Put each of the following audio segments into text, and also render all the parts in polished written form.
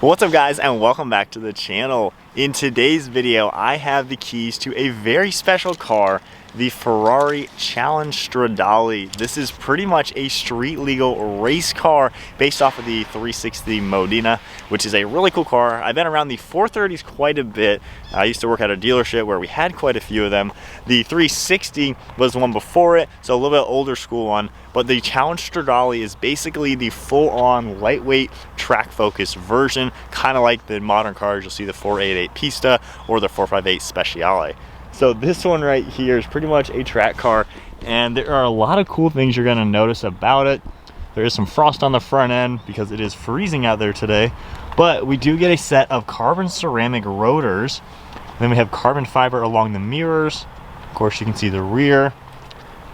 What's up guys, and welcome back to the channel. In today's video I have the keys to a very special car, the Ferrari Challenge Stradale. This is pretty much a street legal race car based off of the 360 Modena, which is a really cool car. I've been around the 430s quite a bit. I used to work at a dealership where we had quite a few of them. The 360 was the one before it, so a little bit older school one, but the Challenge Stradale is basically the full-on lightweight track focused version, kind of like the modern cars. You'll see the 488 Pista or the 458 Speciale. So this one right here is pretty much a track car, and there are a lot of cool things you're going to notice about it. There is some frost on the front end because it is freezing out there today, but we do get a set of carbon ceramic rotors. Then we have carbon fiber along the mirrors. Of course, you can see the rear.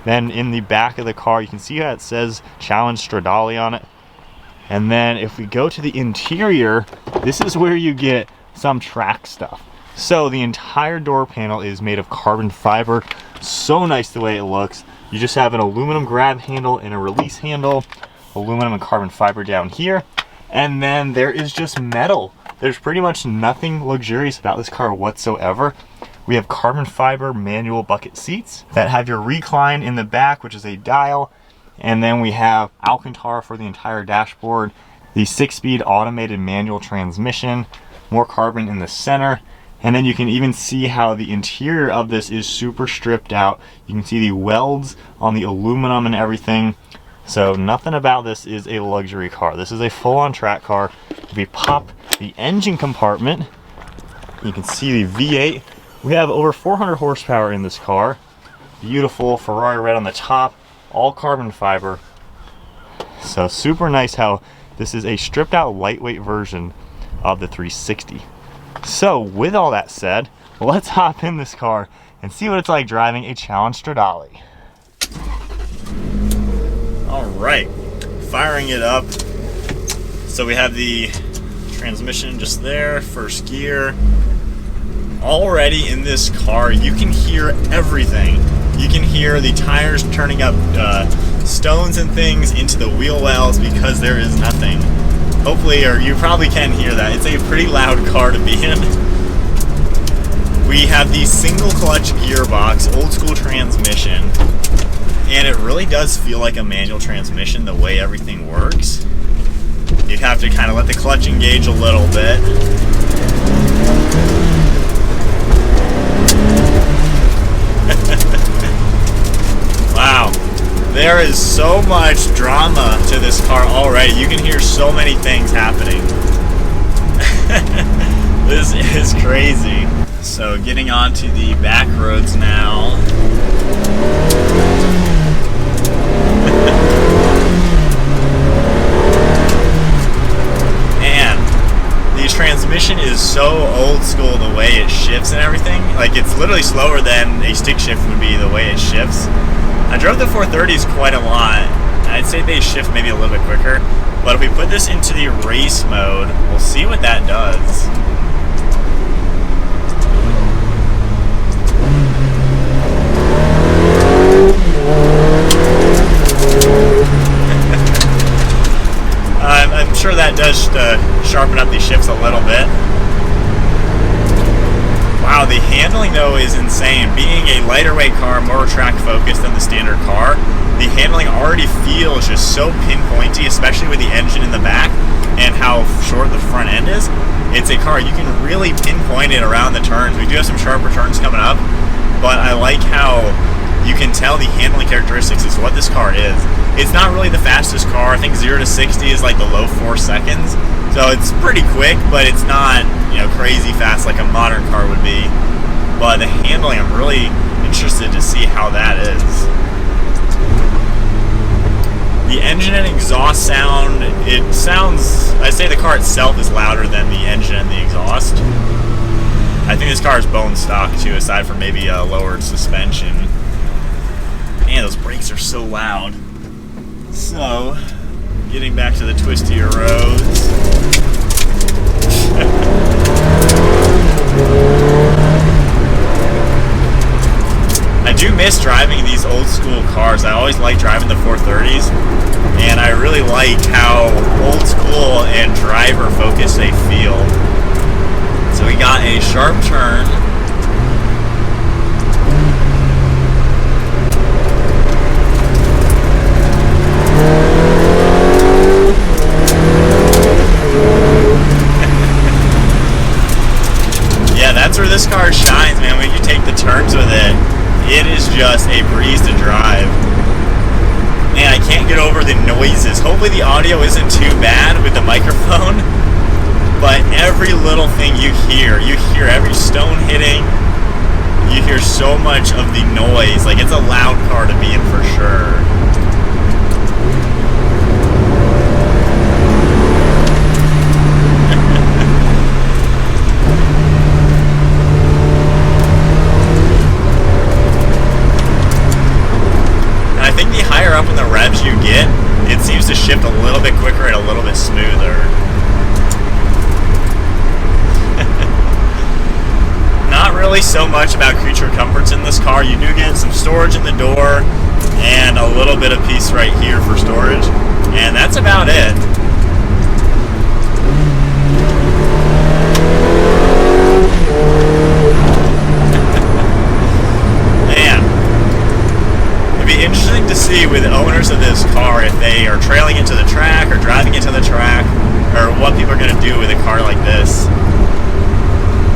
Then in the back of the car, you can see how it says Challenge Stradale on it. And then if we go to the interior, this is where you get some track stuff. So the entire door panel is made of carbon fiber. So nice the way it looks. You just have an aluminum grab handle and a release handle, aluminum and carbon fiber down here, and then there is just metal. There's pretty much nothing luxurious about this car whatsoever. We have carbon fiber manual bucket seats that have your recline in the back, which is a dial, and then we have alcantara for the entire dashboard, the 6-speed automated manual transmission, more carbon in the center. And then you can even see how the interior of this is super stripped out. You can see the welds on the aluminum and everything. So nothing about this is a luxury car. This is a full-on track car. If we pop the engine compartment, you can see the V8. We have over 400 horsepower in this car. Beautiful Ferrari red on the top, all carbon fiber. So super nice how this is a stripped out lightweight version of the 360. So with all that said, let's hop in this car and see what it's like driving a Challenge Stradale. All right, firing it up. So we have the transmission just there, first gear. Already in this car, you can hear everything. You can hear the tires turning up stones and things into the wheel wells because there is nothing. Hopefully, or you probably can hear that. It's a pretty loud car to be in. We have the single clutch gearbox, old school transmission, and it really does feel like a manual transmission the way everything works. You'd have to kind of let the clutch engage a little bit. Wow. There is so much drama to this car already. You can hear so many things happening. This is crazy. So getting onto the back roads now. Man, the transmission is so old school the way it shifts and everything. Like, it's literally slower than a stick shift would be the way it shifts. I drove the 430s quite a lot. I'd say they shift maybe a little bit quicker. But if we put this into the race mode, we'll see what that does. I'm sure that does sharpen up these shifts a little bit. Wow, the handling though is insane. Being a lighter weight car, more track focused than the standard car, the handling already feels just so pinpointy, especially with the engine in the back and how short the front end is. It's a car you can really pinpoint it around the turns. We do have some sharper turns coming up, but I like how you can tell the handling characteristics is what this car is. It's not really the fastest car. I think 0 to 60 is like the low 4 seconds. So it's pretty quick, but it's not, crazy fast like a modern car would be. But the handling, I'm really interested to see how that is. The engine and exhaust sound, I'd say the car itself is louder than the engine and the exhaust. I think this car is bone stock too, aside from maybe a lowered suspension. Man, those brakes are so loud. So, getting back to the twistier roads. I do miss driving these old school cars. I always like driving the 430s, and I really like how old school and driver focused they feel. So we got a sharp turn. Yeah, that's where this car shines, man. When you take the turns with it, it is just a breeze to drive. Man, I can't get over the noises. Hopefully the audio isn't too bad with the microphone, but every little thing you hear every stone hitting, you hear so much of the noise. Like, it's a loud car to be in for sure. Up in the revs you get, it seems to shift a little bit quicker and a little bit smoother. Not really so much about creature comforts in this car. You do get some storage in the door and a little bit of piece right here for storage, and that's about it. Interesting to see with owners of this car if they are trailing it to the track or driving it to the track, or what people are going to do with a car like this.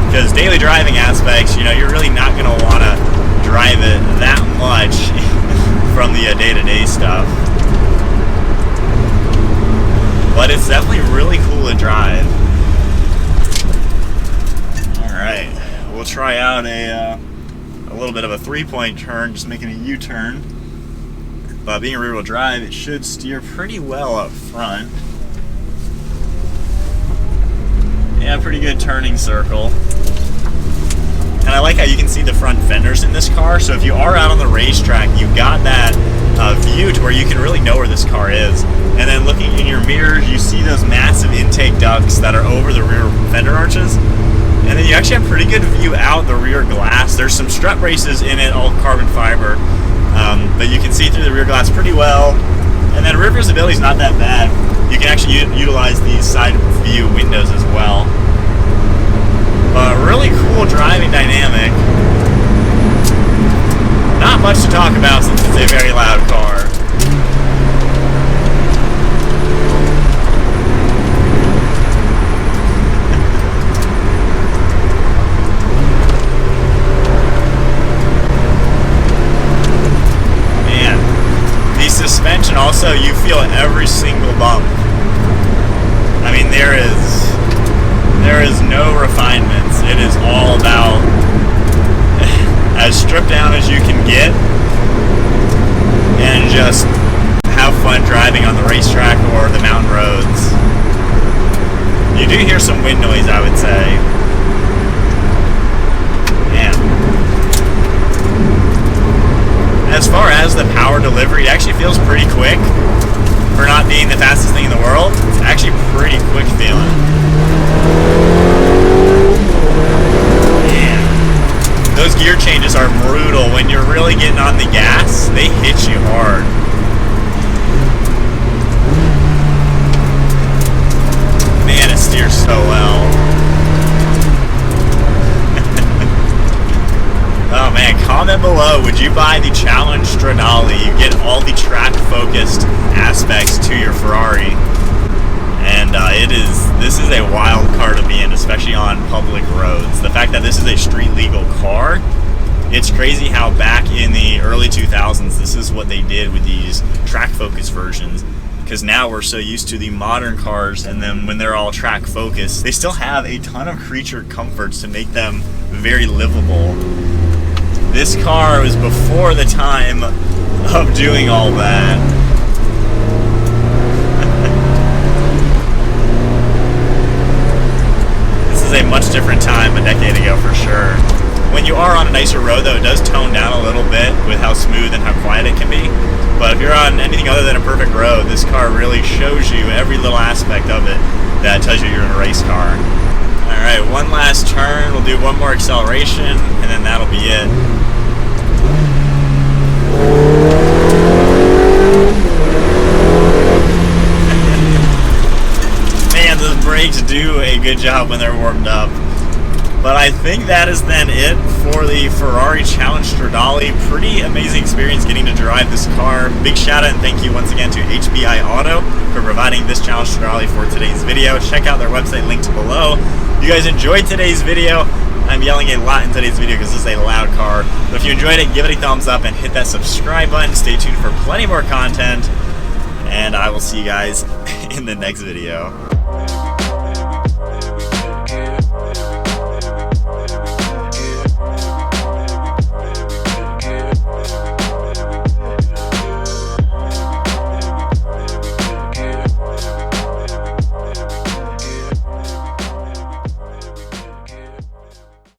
Because daily driving aspects, you know, you're really not going to want to drive it that much from the day-to-day stuff. But it's definitely really cool to drive. Alright, we'll try out a little bit of a three-point turn, just making a U-turn. But being rear-wheel drive, it should steer pretty well up front. Yeah, pretty good turning circle. And I like how you can see the front fenders in this car. So if you are out on the racetrack, you've got that view to where you can really know where this car is. And then looking in your mirrors, you see those massive intake ducts that are over the rear fender arches. And then you actually have pretty good view out the rear glass. There's some strut braces in it, all carbon fiber. But you can see through the rear glass pretty well. And then rear visibility is not that bad. You can actually utilize these side view windows as well. But really cool driving dynamic. Not much to talk about since it's a very loud car. Suspension also, you feel every single bump. I mean, there is no refinements. It is all about as stripped down as you can get and just have fun driving on the racetrack or the mountain roads. You do hear some wind noise, I would say. As far as the power delivery, it actually feels pretty quick. For not being the fastest thing in the world, it's actually pretty quick feeling. Man, those gear changes are brutal. When you're really getting on the gas, they hit you hard. Man, it steers so well. Oh man, comment below, would you buy the Challenge Stradale? You get all the track-focused aspects to your Ferrari. And this is a wild car to be in, especially on public roads. The fact that this is a street-legal car, it's crazy how back in the early 2000s, this is what they did with these track-focused versions. Because now we're so used to the modern cars, and then when they're all track-focused, they still have a ton of creature comforts to make them very livable. This car was before the time of doing all that. This is a much different time a decade ago for sure. When you are on a nicer road though, it does tone down a little bit with how smooth and how quiet it can be. But if you're on anything other than a perfect road, this car really shows you every little aspect of it that tells you you're in a race car. Alright, one last turn, we'll do one more acceleration, and then that'll be it. Man, those brakes do a good job when they're warmed up. But I think that is then it for the Ferrari Challenge Stradale. Pretty amazing experience getting to drive this car. Big shout out and thank you once again to HBI Auto for providing this Challenge Stradale for today's video. Check out their website linked below. If you guys enjoyed today's video, I'm yelling a lot in today's video because this is a loud car. But if you enjoyed it, give it a thumbs up and hit that subscribe button. Stay tuned for plenty more content. And I will see you guys in the next video.